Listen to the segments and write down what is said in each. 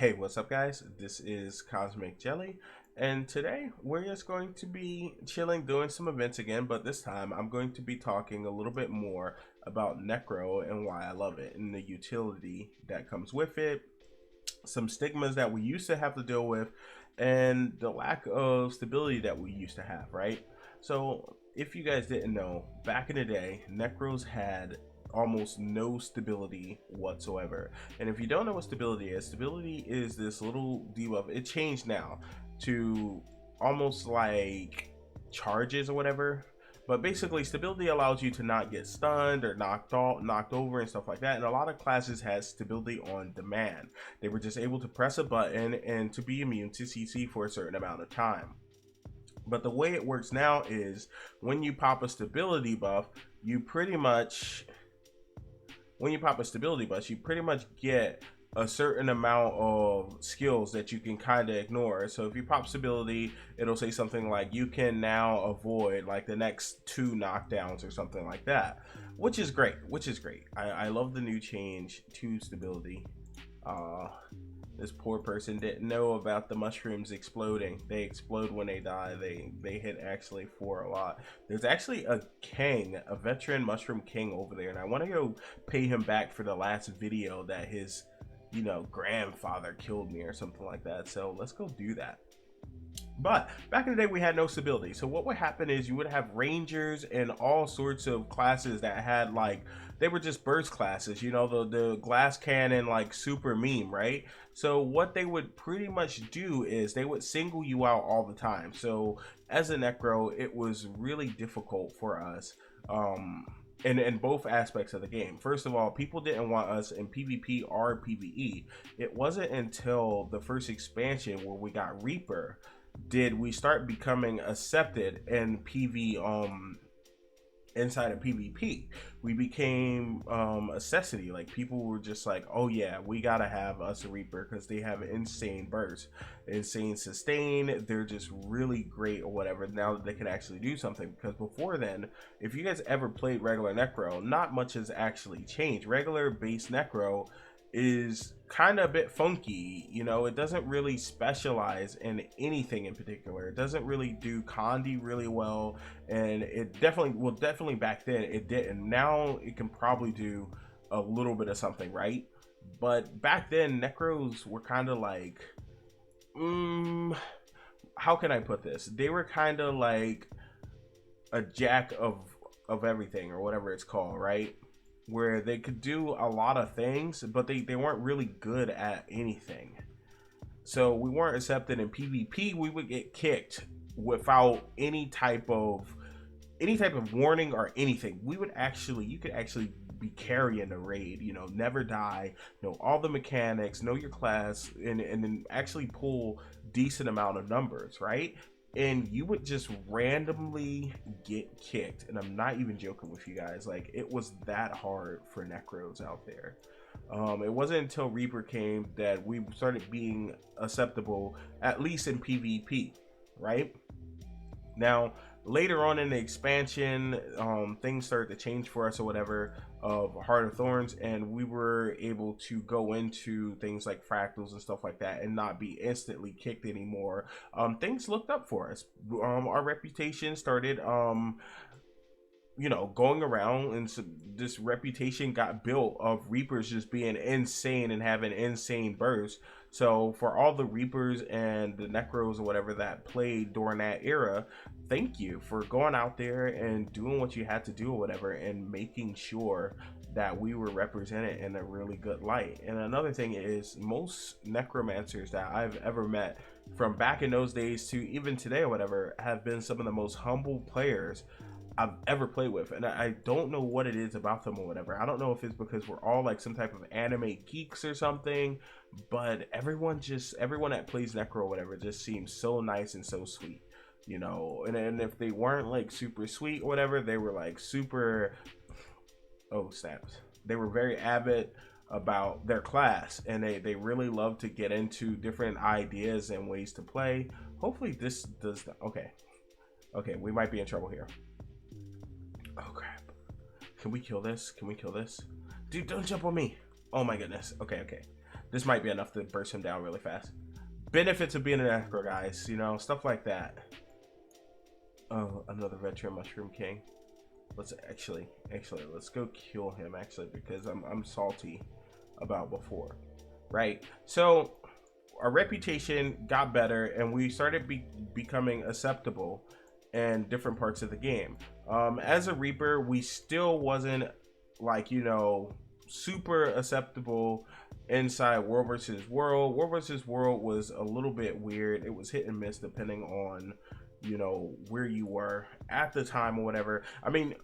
Hey, what's up, guys? This is Cosmic Jelly, and today we're just going to be chilling, doing some events again, but this time I'm going to be talking a little bit more about Necro and why I love it, and the utility that comes with it, some stigmas that we used to have to deal with, and the lack of stability that we used to have, right? So, if you guys didn't know, back in the day, Necros had almost no stability whatsoever. And if you don't know what stability is this little debuff. It changed now to almost like charges or whatever. But basically, stability allows you to not get stunned or knocked off, knocked over, and stuff like that. And a lot of classes had stability on demand. They were just able to press a button and to be immune to CC for a certain amount of time. But the way it works now is when you pop a stability buff, you pretty much get a certain amount of skills that you can kind of ignore. So if you pop stability, it'll say something like you can now avoid like the next 2 knockdowns or something like that, which is great. I love the new change to stability. This poor person didn't know about the mushrooms exploding. They explode when they die. They hit actually for a lot. There's actually a king, a veteran mushroom king over there, and I want to go pay him back for the last video that his, grandfather killed me or something like that. So let's go do that. But back in the day, we had no stability. So what would happen is you would have rangers and all sorts of classes that had like, they were just burst classes, the glass cannon, like super meme, right? So what they would pretty much do is they would single you out all the time. So as a Necro, it was really difficult for us. In both aspects of the game. First of all, people didn't want us in PvP or PvE. It wasn't until the first expansion where we got Reaper did we start becoming accepted in inside of PvP. We became a necessity. Like people were just like, oh yeah, we gotta have us a Reaper because they have insane burst, insane sustain. They're just really great or whatever now that they can actually do something. Because before then, if you guys ever played regular Necro, not much has actually changed. Regular base Necro is kind of a bit funky. It doesn't really specialize in anything in particular. It doesn't really do Condi really well, and it definitely back then it didn't. Now it can probably do a little bit of something, right? But back then Necros were kind of like, how can I put this? They were kind of like a jack of everything or whatever it's called, right? Where they could do a lot of things, but they weren't really good at anything. So we weren't accepted in PvP. We would get kicked without any type of warning or anything. You could actually be carrying the raid, never die, know all the mechanics, know your class, and then actually pull decent amount of numbers, right? And you would just randomly get kicked, and I'm not even joking with you guys. Like, it was that hard for Necros out there. It wasn't until Reaper came that we started being acceptable, at least in PvP, right? Now later on in the expansion, things started to change for us or whatever, of Heart of Thorns, and we were able to go into things like fractals and stuff like that and not be instantly kicked anymore. Things looked up for us. Our reputation started going around, and so this reputation got built of Reapers just being insane and having insane bursts. So for all the Reapers and the Necros or whatever that played during that era, thank you for going out there and doing what you had to do or whatever, and making sure that we were represented in a really good light. And another thing is, most Necromancers that I've ever met from back in those days to even today or whatever have been some of the most humble players I've ever played with. And I don't know what it is about them or whatever. I don't know if it's because we're all like some type of anime geeks or something, but everyone that plays Necro or whatever just seems so nice and so sweet, and if they weren't like super sweet or whatever, they were like super, oh snaps, they were very avid about their class, and they really love to get into different ideas and ways to play. Hopefully this does that. Okay, we might be in trouble here. Oh crap. Can we kill this? Dude, don't jump on me. Oh my goodness. Okay. This might be enough to burst him down really fast. Benefits of being a Necro, guys, you know, stuff like that. Oh, another veteran Mushroom King. Let's actually let's go kill him actually, because I'm salty about before, right? So our reputation got better and we started becoming acceptable in different parts of the game. As a Reaper, we still wasn't like, you know, super acceptable inside World versus World. World versus World was a little bit weird. It was hit and miss depending on, you know, where you were at the time or whatever. I mean,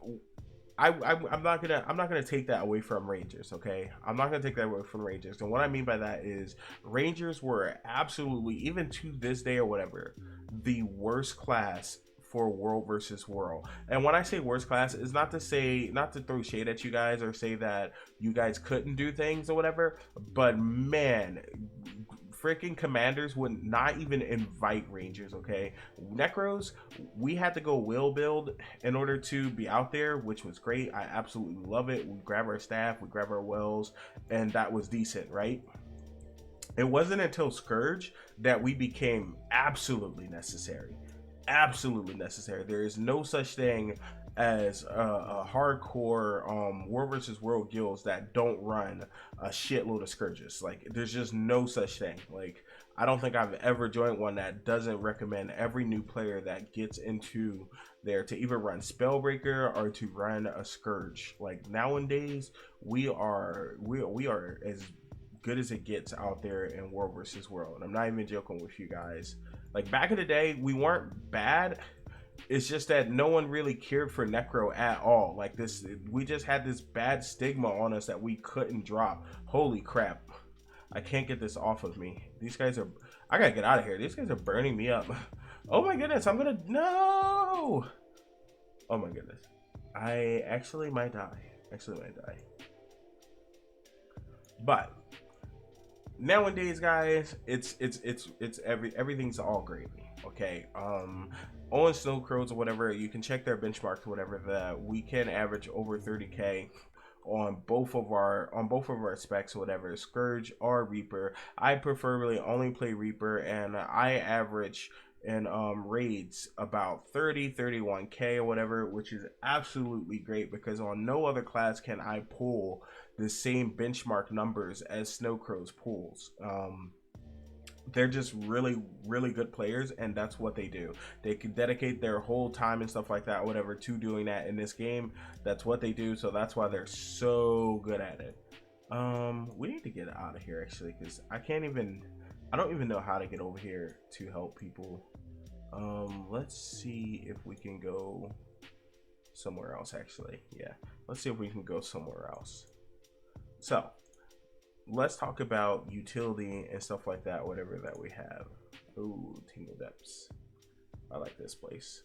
I'm not gonna take that away from Rangers, okay? I'm not gonna take that away from Rangers. And what I mean by that is Rangers were absolutely, even to this day or whatever, the worst class for World versus World. And when I say worst class, is not to say, not to throw shade at you guys or say that you guys couldn't do things or whatever, but man, freaking commanders would not even invite Rangers, okay? Necros, we had to go will build in order to be out there, which was great. I absolutely love it. We grab our staff, we grab our wells, and that was decent, right? It wasn't until Scourge that we became absolutely necessary. Absolutely necessary. There is no such thing as a hardcore World versus World guilds that don't run a shitload of Scourges. Like, there's just no such thing. Like, I don't think I've ever joined one that doesn't recommend every new player that gets into there to either run Spellbreaker or to run a Scourge. Like, nowadays we are as good as it gets out there in World versus World. And I'm not even joking with you guys. Like, back in the day, we weren't bad. It's just that no one really cared for Necro at all. Like, this, we just had this bad stigma on us that we couldn't drop. Holy crap. I can't get this off of me. These guys are, I gotta get out of here. These guys are burning me up. Oh my goodness, I'm gonna, no! Oh my goodness. I actually might die. But nowadays, guys, everything's all gravy. Okay, on Snow Crows or whatever, you can check their benchmarks or whatever, that we can average over 30k on both of our specs or whatever, Scourge or Reaper. I prefer really only play Reaper, and I average in raids about 31k or whatever, which is absolutely great, because on no other class can I pull the same benchmark numbers as Snow Crows pulls. They're just really good players, and that's what they do. They can dedicate their whole time and stuff like that, whatever, to doing that in this game. That's what they do, so that's why they're so good at it. We need to get out of here actually, because I don't even know how to get over here to help people. Let's see if we can go somewhere else actually. Yeah, let's see if we can go somewhere else. So let's talk about utility and stuff like that, whatever that we have. Ooh, Tingle Depths. I like this place.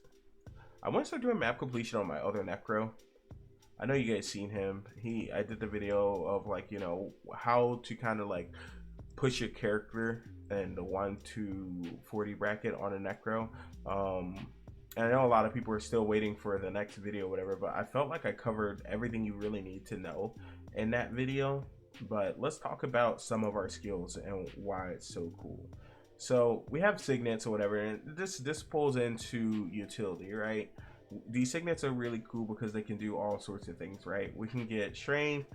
I want to start doing map completion on my other Necro. I know you guys seen him. I did the video of, like, you know, how to kind of like push your character in the 1 to 40 bracket on a Necro. And I know a lot of people are still waiting for the next video or whatever, but I felt like I covered everything you really need to know in that video. But let's talk about some of our skills and why it's so cool. So we have signets or whatever, and this pulls into utility, right? These signets are really cool because they can do all sorts of things, right? We can get strength,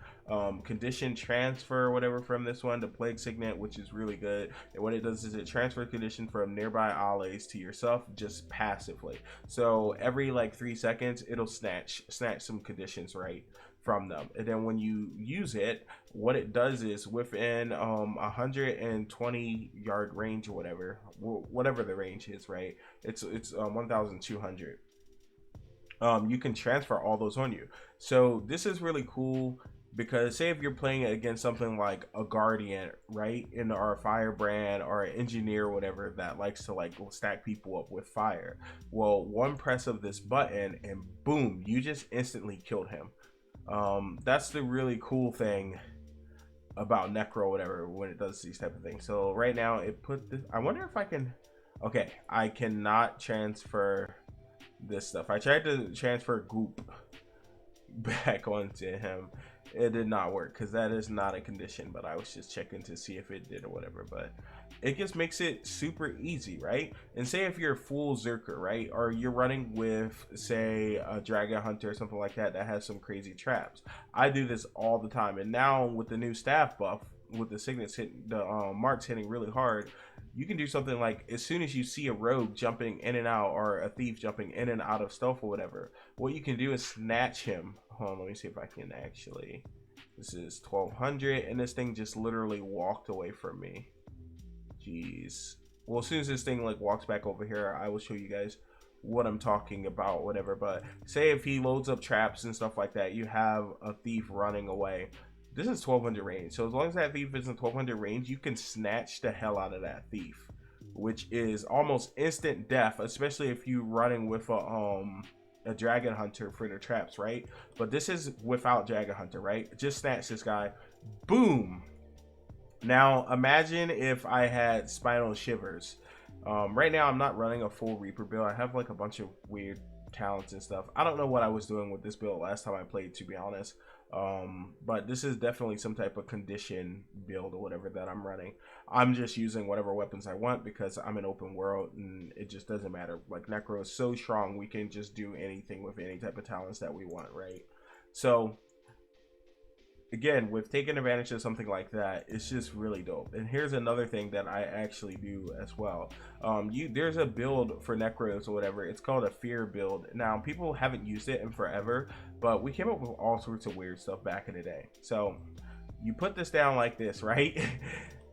condition transfer or whatever from this one, the plague signet, which is really good. And what it does is it transfers condition from nearby allies to yourself just passively. So every like 3 seconds, it'll snatch some conditions, right, from them. And then when you use it, what it does is within 120 yard range or whatever the range is, right? It's 1,200. You can transfer all those on you. So this is really cool because say if you're playing against something like a guardian, right, in our firebrand, or an engineer or whatever that likes to like stack people up with fire, well, one press of this button and boom, you just instantly killed him. That's the really cool thing about Necro or whatever when it does these type of things. So right now it put this, I wonder if I can, okay, I cannot transfer this stuff. I tried to transfer Goop back onto him It did not work because that is not a condition, but I was just checking to see if it did or whatever. But it just makes it super easy, right? And say if you're a full Zerker, right, or you're running with, say, a Dragon Hunter or something like that that has some crazy traps. I do this all the time, and now with the new staff buff, with the signets hitting, the marks hitting really hard, you can do something like as soon as you see a rogue jumping in and out or a thief jumping in and out of stealth or whatever, what you can do is snatch him. Hold on, let me see if I can actually. This is 1200, and this thing just literally walked away from me. Jeez. Well, as soon as this thing like walks back over here, I will show you guys what I'm talking about, whatever. But say if he loads up traps and stuff like that, you have a thief running away. This is 1200 range, so as long as that thief is in 1200 range, you can snatch the hell out of that thief, which is almost instant death, especially if you're running with a Dragon Hunter for the traps, right? But this is without Dragon Hunter, right? Just snatch this guy, boom. Now imagine if I had Spinal Shivers. Right now I'm not running a full Reaper build. I have like a bunch of weird talents and stuff. I don't know what I was doing with this build last time I played, to be honest. But this is definitely some type of condition build or whatever that I'm running. I'm just using whatever weapons I want because I'm an open world and it just doesn't matter. Like Necro is so strong, we can just do anything with any type of talents that we want, right? So again, with taking advantage of something like that, it's just really dope. And here's another thing that I actually do as well. There's a build for Necros or whatever. It's called a fear build. Now, people haven't used it in forever, but we came up with all sorts of weird stuff back in the day. So you put this down like this, right?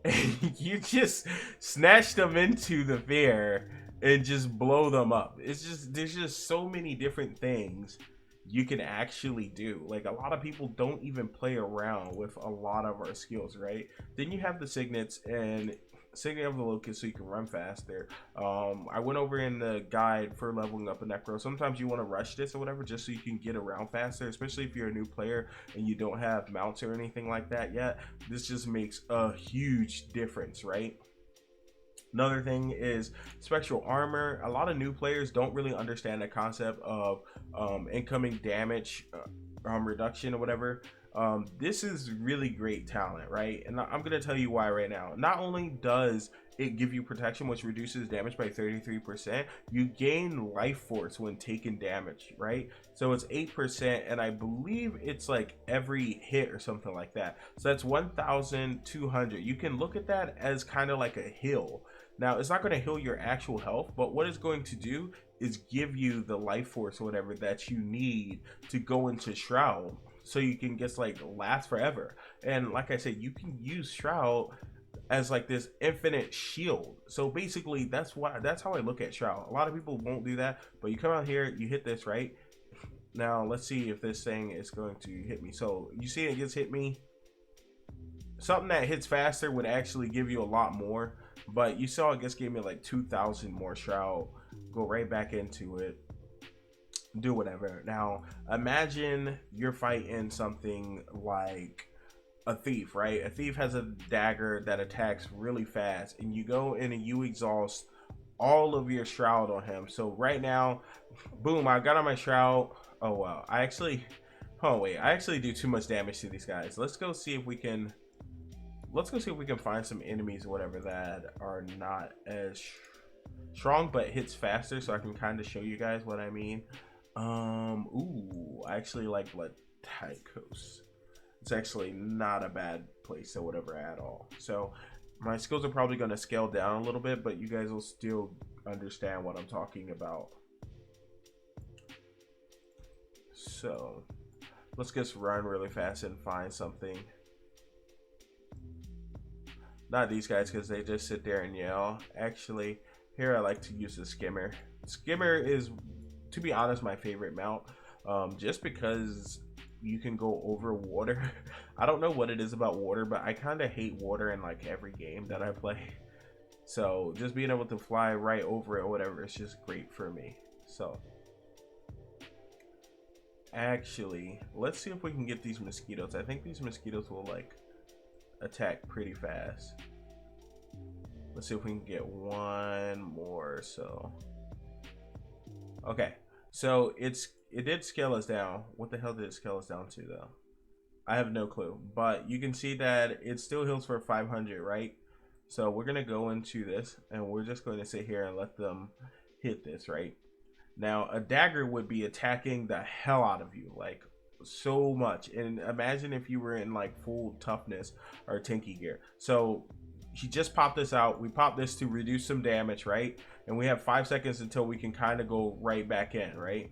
And you just snatch them into the fear and just blow them up. It's just, there's just so many different things you can actually do. Like, a lot of people don't even play around with a lot of our skills, right? Then you have the signets, and signet of the locust, so you can run faster. I went over in the guide for leveling up a Necro. Sometimes you want to rush this or whatever just so you can get around faster, especially if you're a new player and you don't have mounts or anything like that yet. This just makes a huge difference, right? Another thing is Spectral Armor. A lot of new players don't really understand the concept of incoming damage reduction or whatever. This is really great talent, right? And I'm going to tell you why right now. Not only does it give you protection, which reduces damage by 33%, you gain life force when taking damage, right? So it's 8%, and I believe it's like every hit or something like that. So that's 1,200. You can look at that as kind of like a heal. Now, it's not going to heal your actual health, but what it's going to do is give you the life force or whatever that you need to go into Shroud, so you can just like last forever. And like I said, you can use Shroud as like this infinite shield. So basically, that's how I look at Shroud. A lot of people won't do that, but you come out here, you hit this, right? Now let's see if this thing is going to hit me. So you see it just hit me. Something that hits faster would actually give you a lot more, but you saw it just gave me like 2,000 more Shroud. Go right back into it, do whatever. Now imagine you're fighting something like a thief, right? A thief has a dagger that attacks really fast, and you go in and you exhaust all of your Shroud on him. So right now, boom, I got on my Shroud. Oh wow, I actually do too much damage to these guys. Let's go see if we can find some enemies or whatever that are not as strong but hits faster, so I can kind of show you guys what I mean. Ooh, I actually like Blood Tychos. It's actually not a bad place or whatever at all. So my skills are probably going to scale down a little bit, but you guys will still understand what I'm talking about. So let's just run really fast and find something. Not these guys, because they just sit there and yell. Actually, here I like to use the Skimmer. Skimmer is, to be honest, my favorite mount, just because you can go over water. I don't know what it is about water, but I kind of hate water in like every game that I play. So just being able to fly right over it or whatever, it's just great for me. So actually, let's see if we can get these mosquitoes. I think these mosquitoes will like attack pretty fast. Let's see if we can get one more. So okay, so it did scale us down. What the hell did it scale us down to though? I have no clue, but you can see that it still heals for 500, right? So we're gonna go into this, and we're just going to sit here and let them hit this, right? Now, a dagger would be attacking the hell out of you, like so much. And imagine if you were in like full toughness or tanky gear. So he just popped this out. We popped this to reduce some damage, right? And we have 5 seconds until we can kind of go right back in, right?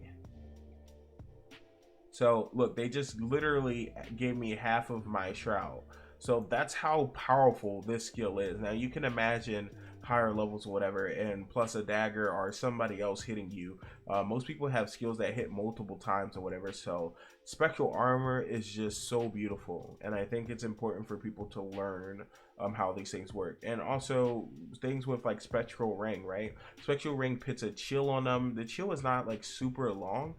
So look, they just literally gave me half of my shroud. So that's how powerful this skill is. Now you can imagine higher levels or whatever, and plus a dagger or somebody else hitting you. Most people have skills that hit multiple times or whatever. So spectral armor is just so beautiful, and I think it's important for people to learn how these things work. And also things with like spectral ring, right? Spectral ring puts a chill on them. The chill is not like super long,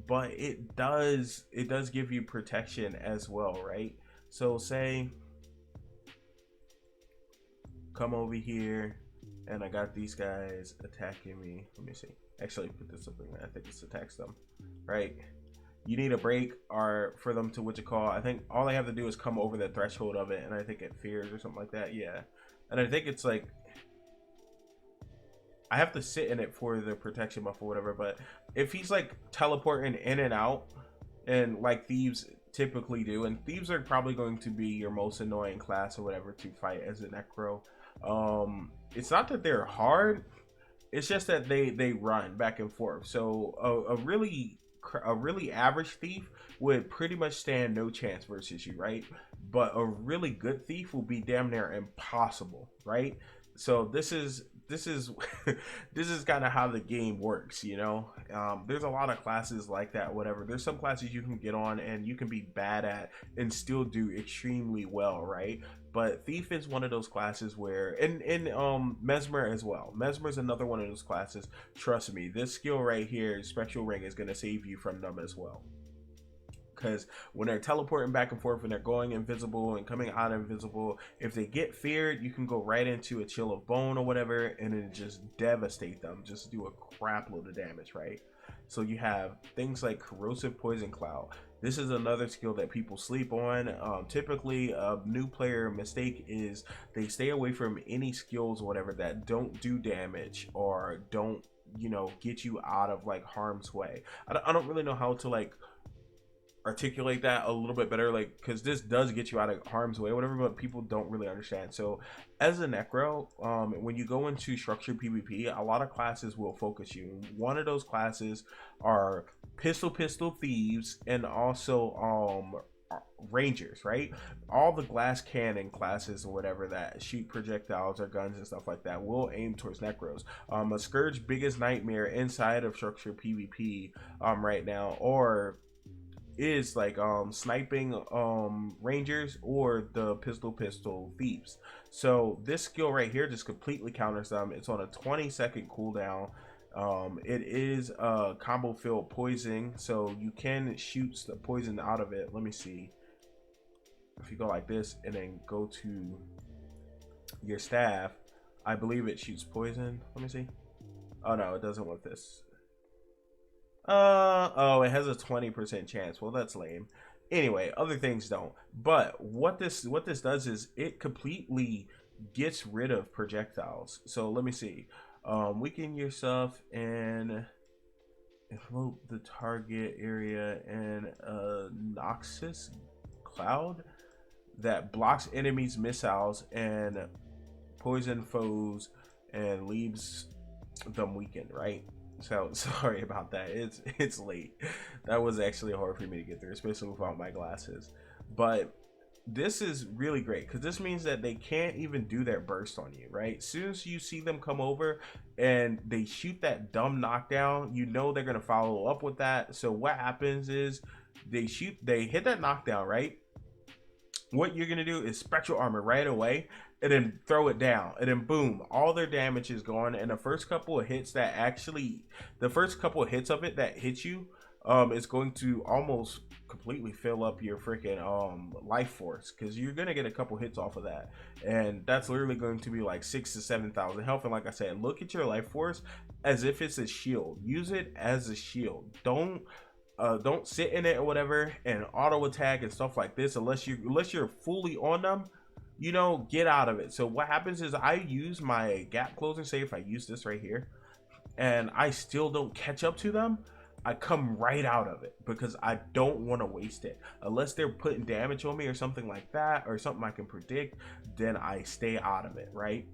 but it does give you protection as well, right? So say come over here and I got these guys attacking me. Let me see. Actually, put this up in. I think this attacks them, right? You need a break or for them to what you call. I think all they have to do is come over the threshold of it, and I think it fears or something like that. Yeah, and I think it's like I have to sit in it for the protection buff or whatever. But if he's like teleporting in and out, and like thieves typically do, and thieves are probably going to be your most annoying class or whatever to fight as a necro. It's not that they're hard, it's just that they run back and forth. So a really average thief would pretty much stand no chance versus you, right? But a really good thief will be damn near impossible, right? So this is this is kind of how the game works, you know. There's a lot of classes like that, whatever. There's some classes you can get on and you can be bad at and still do extremely well, right? But thief is one of those classes where, and mesmer as well. Mesmer is another one of those classes. Trust me, this skill right here, spectral ring, is going to save you from them as well. Because when they're teleporting back and forth, when they're going invisible and coming out invisible, if they get feared, you can go right into a chill of bone or whatever, and then just devastate them, just do a crap load of damage, right? So you have things like corrosive poison cloud. This is another skill that people sleep on. Typically, a new player mistake is they stay away from any skills or whatever that don't do damage or don't, you know, get you out of like harm's way. I don't really know how to like articulate that a little bit better, like, because this does get you out of harm's way, whatever, but people don't really understand. So as a necro, when you go into structured PvP, a lot of classes will focus you. One of those classes are pistol thieves, and also rangers, right? All the glass cannon classes or whatever that shoot projectiles or guns and stuff like that will aim towards necros. A Scourge biggest nightmare inside of structured PvP right now, or is like sniping rangers or the pistol thieves. So this skill right here just completely counters them. It's on a 20-second cooldown. It is a combo filled poison, so you can shoot the poison out of it. Let me see. If you go like this and then go to your staff, I believe it shoots poison. Let me see. Oh no, it doesn't with this. Oh, it has a 20% chance. Well, that's lame. Anyway, other things don't. But what this does is it completely gets rid of projectiles. So let me see. Weaken yourself and float the target area in a noxious cloud that blocks enemies' missiles and poison foes and leaves them weakened, right? So sorry about that. It's late. That was actually hard for me to get through, especially without my glasses. But this is really great because this means that they can't even do their burst on you, right? As soon as you see them come over and they shoot that dumb knockdown, you know they're gonna follow up with that. So what happens is they hit that knockdown, right? What you're gonna do is spectral armor right away and then throw it down, and then boom, all their damage is gone. And the first couple of hits of it that hit you is going to almost completely fill up your freaking life force, because you're gonna get a couple hits off of that, and that's literally going to be like 6,000 to 7,000 health. And like I said, look at your life force as if it's a shield. Use it as a shield. Don't don't sit in it or whatever and auto attack and stuff like this unless you're fully on them. You know, get out of it. So what happens is I use my gap closing. Say if I use this right here and I still don't catch up to them, I come right out of it because I don't want to waste it. Unless they're putting damage on me or something like that, or something I can predict, then I stay out of it, right?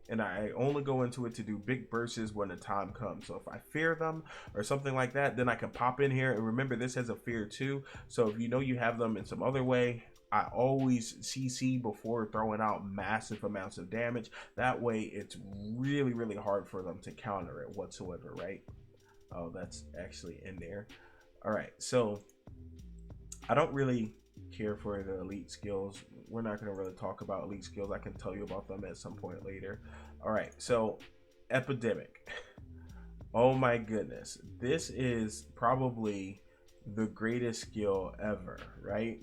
And I only go into it to do big bursts when the time comes. So if I fear them or something like that, then I can pop in here. And remember, this has a fear too. So if you know you have them in some other way, I always CC before throwing out massive amounts of damage. That way it's really, really hard for them to counter it whatsoever, right? Oh, that's actually in there. All right, so I don't really care for the elite skills. We're not going to really talk about elite skills. I can tell you about them at some point later. All right, so Epidemic. Oh my goodness. This is probably the greatest skill ever, right?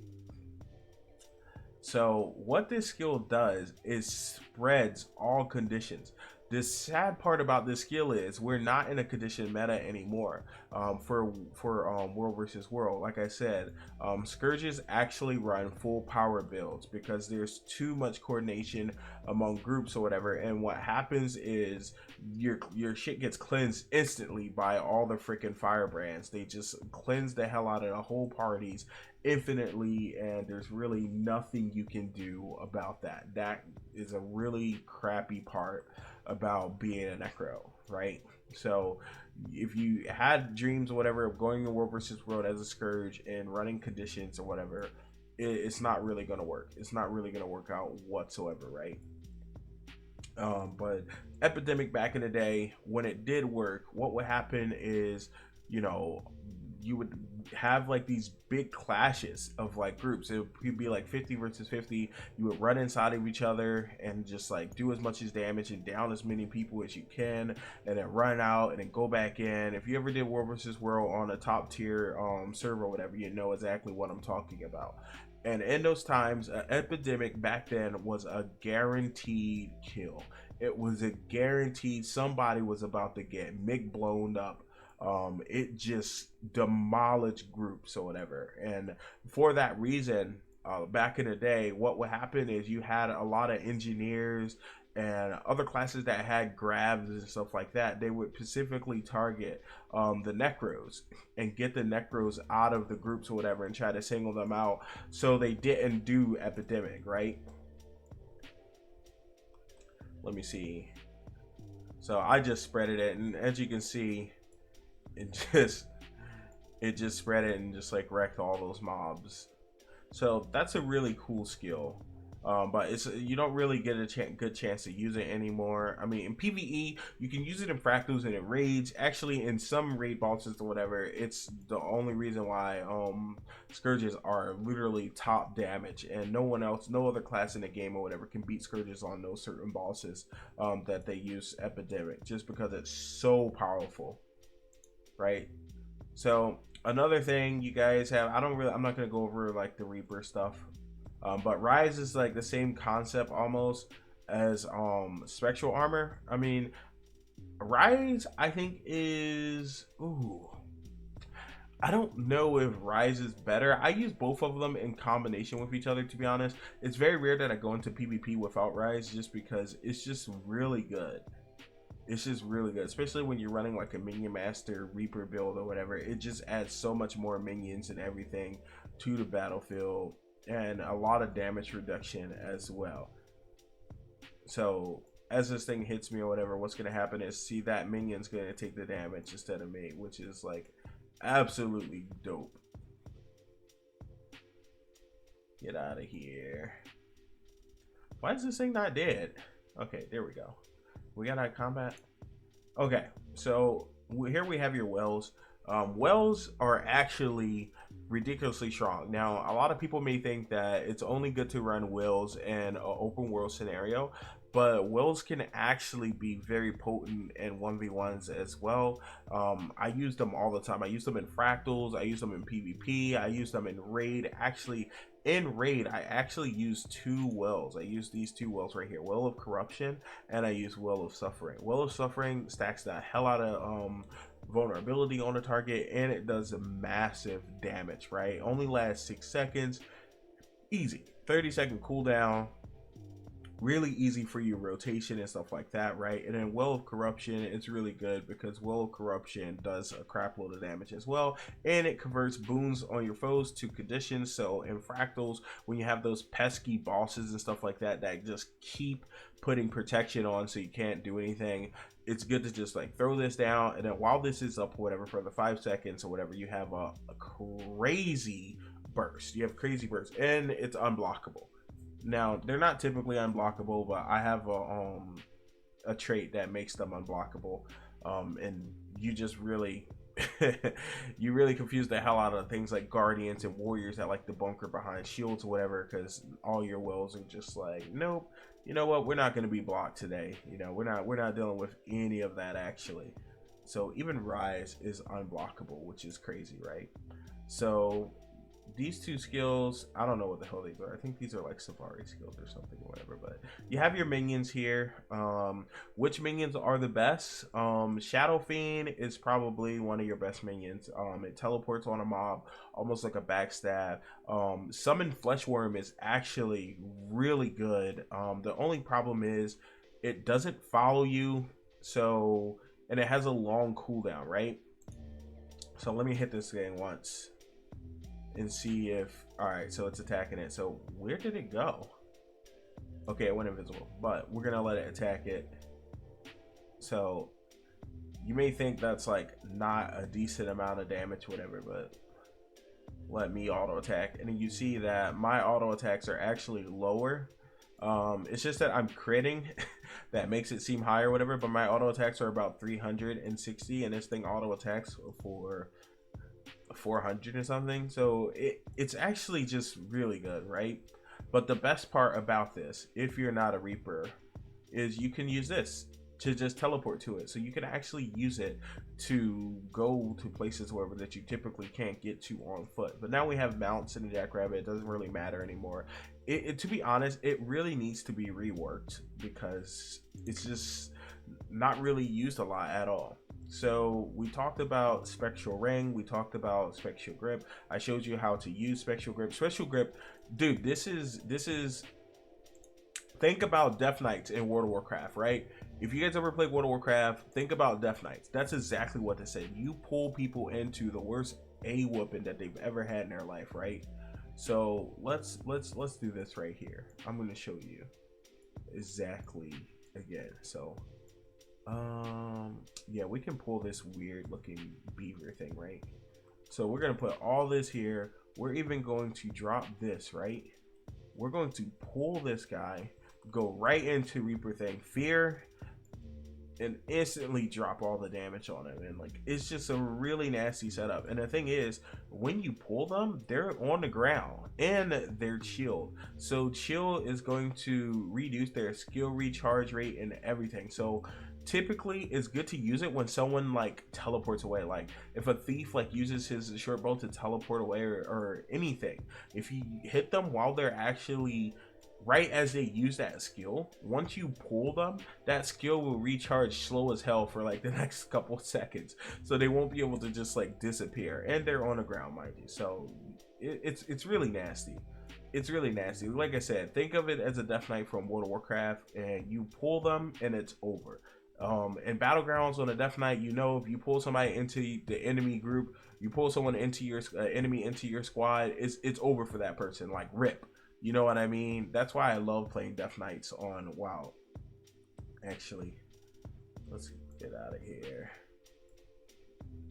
So what this skill does is spreads all conditions. The sad part about this skill is we're not in a condition meta anymore. For world versus world, like I said, Scourges actually run full power builds because there's too much coordination among groups or whatever. And what happens is your shit gets cleansed instantly by all the freaking firebrands. They just cleanse the hell out of the whole parties infinitely, and there's really nothing you can do about that. That is a really crappy part about being a necro, right? So if you had dreams or whatever of going to world versus world as a Scourge and running conditions or whatever, it's not really going to work. It's not really going to work out whatsoever, right? But Epidemic back in the day, when it did work, what would happen is, you know, you would have like these big clashes of like groups. It would be like 50 versus 50. You would run inside of each other and just like do as much as damage and down as many people as you can, and then run out and then go back in. If you ever did world versus world on a top tier server or whatever, you know exactly what I'm talking about. And in those times, Epidemic back then was a guaranteed kill. It was a guaranteed somebody was about to get Mick blown up. It just demolished groups or whatever. And for that reason, back in the day, what would happen is you had a lot of engineers and other classes that had grabs and stuff like that. They would specifically target the necros and get the necros out of the groups or whatever and try to single them out so they didn't do Epidemic, right? Let me see. So I just spreaded it, and as you can see, it just spread it and just like wrecked all those mobs. So that's a really cool skill. But it's, you don't really get a good chance to use it anymore. I mean, in PvE, you can use it in fractals and in raids. Actually, in some raid bosses or whatever, it's the only reason why Scourges are literally top damage, and no one else, no other class in the game or whatever can beat Scourges on those certain bosses that they use Epidemic, just because it's so powerful, right? So another thing you guys have, I'm not gonna go over like the Reaper stuff. But Ryze is like the same concept almost as Spectral Armor. I mean, Ryze I think is, I don't know if Ryze is better. I use both of them in combination with each other, to be honest. It's very rare that I go into PvP without Ryze, just because it's just really good. It's just really good, especially when you're running like a Minion Master Reaper build or whatever. It just adds so much more minions and everything to the battlefield, and a lot of damage reduction as well. So as this thing hits me or whatever, what's going to happen is, see, that minion's going to take the damage instead of me, which is like absolutely dope. Get out of here. Why is this thing not dead? Okay, there we go. We got out of combat. Okay, so here we have your wells. Wells are actually ridiculously strong. Now, a lot of people may think that it's only good to run wells in an open world scenario, but wells can actually be very potent in 1v1s as well. I use them all the time. I use them in fractals, I use them in PvP, I use them in raid. Actually, in raid, I actually use two wells. I use these two wells right here, Well of Corruption, and I use Well of Suffering. Well of Suffering stacks the hell out of vulnerability on the target, and it does massive damage, right? Only lasts 6 seconds. Easy. 30-second cooldown. Really easy for your rotation and stuff like that, right? And then Well of Corruption, it's really good because Well of Corruption does a crap load of damage as well, and it converts boons on your foes to conditions. So in fractals, when you have those pesky bosses and stuff like that that just keep putting protection on so you can't do anything, it's good to just like throw this down, and then while this is up, whatever, for the 5 seconds or whatever, you have a crazy burst. You have crazy burst, and it's unblockable. Now, they're not typically unblockable, but I have a trait that makes them unblockable. And you just really you really confuse the hell out of things like guardians and warriors that like to bunker behind shields or whatever, because all your wills are just like, nope, you know what, we're not going to be blocked today. You know, we're not dealing with any of that actually. So even Ryze is unblockable, which is crazy, right? So these two skills, I don't know what the hell these are. I think these are like Safari skills or something or whatever, but you have your minions here. Which minions are the best? Shadow Fiend is probably one of your best minions. It teleports on a mob almost like a backstab. Summon Fleshworm is actually really good. The only problem is it doesn't follow you, so, and it has a long cooldown, right? So let me hit this thing once and see if, all right, so it's attacking it. So where did it go? Okay, it went invisible, but we're gonna let it attack it. So you may think that's like not a decent amount of damage, whatever, but let me auto attack, and then you see that my auto attacks are actually lower. It's just that I'm critting that makes it seem higher, whatever, but my auto attacks are about 360, and this thing auto attacks for 400 or something. So it's actually just really good, right? But the best part about this, if you're not a Reaper, is you can use this to just teleport to it. So you can actually use it to go to places wherever that you typically can't get to on foot. But now we have mounts in the Jackrabbit. It doesn't really matter anymore. To be honest, it really needs to be reworked because it's just not really used a lot at all. So we talked about Spectral Ring, we talked about Spectral Grip. I showed you how to use Spectral Grip. Spectral Grip, dude, this is think about Death Knights in World of Warcraft, right? If you guys ever played World of Warcraft, think about Death Knights. That's exactly what they said. You pull people into the worst A-whooping that they've ever had in their life, right? So let's do this right here. I'm going to show you exactly again. So yeah, we can pull this weird looking beaver thing, right? So we're gonna put all this here. We're even going to drop this, right? We're going to pull this guy, go right into Reaper thing, fear, and instantly drop all the damage on him. And like, it's just a really nasty setup. And the thing is, when you pull them, they're on the ground and they're chilled. So chill is going to reduce their skill recharge rate and everything. So typically it's good to use it when someone like teleports away. Like if a thief like uses his short bow to teleport away, or anything, if you hit them while they're actually right as they use that skill, once you pull them, that skill will recharge slow as hell for like the next couple seconds, so they won't be able to just like disappear, and they're on the ground, mind you. So it's really nasty. It's really nasty. Like I said, think of it as a Death Knight from World of Warcraft, and you pull them and it's over. In Battlegrounds on a Death Knight, you know, if you pull somebody into the enemy group, you pull someone into your enemy into your squad, it's over for that person. Like rip, you know what I mean? That's why I love playing Death Knights on WoW. Actually, let's get out of here.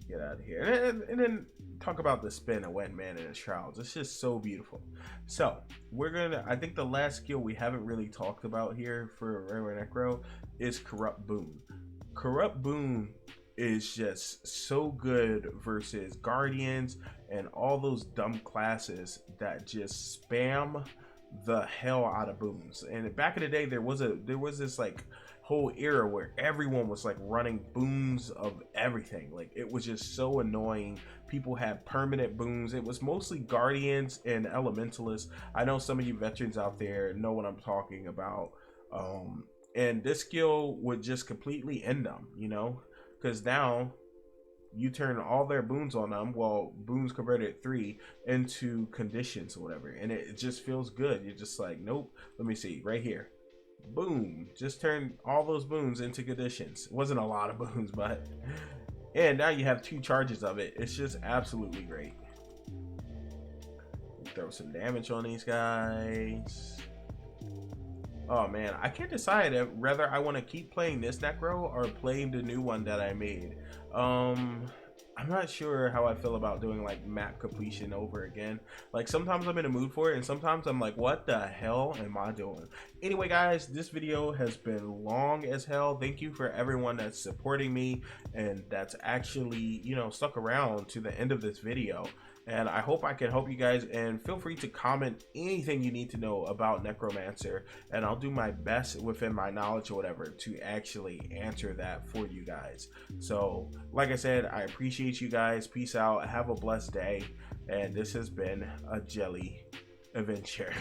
Get out of here, and then talk about the spin of Wet Man and his Shrouds. It's just so beautiful. So we're gonna, I think the last skill we haven't really talked about here for Rare Necro is Corrupt Boon. Corrupt Boon is just so good versus Guardians and all those dumb classes that just spam the hell out of boons. And back in the day, there was this like whole era where everyone was like running boons of everything. Like it was just so annoying. People had permanent boons. It was mostly Guardians and Elementalists. I know some of you veterans out there know what I'm talking about. And this skill would just completely end them, you know, because now you turn all their boons on them, well, boons converted 3 into conditions or whatever, and it just feels good. You're just like, nope. Let me see right here. Boom, just turn all those boons into conditions. It wasn't a lot of boons, but and now you have 2 charges of it. It's just absolutely great. Throw some damage on these guys. Oh man, I can't decide whether I want to keep playing this Necro or playing the new one that I made. I'm not sure how I feel about doing like map completion over again. Like sometimes I'm in a mood for it and sometimes I'm like, what the hell am I doing? Anyway guys, this video has been long as hell. Thank you for everyone that's supporting me and that's actually, you know, stuck around to the end of this video. And I hope I can help you guys, and feel free to comment anything you need to know about Necromancer, and I'll do my best within my knowledge or whatever to actually answer that for you guys. So like I said, I appreciate you guys. Peace out. Have a blessed day. And this has been a jelly adventure.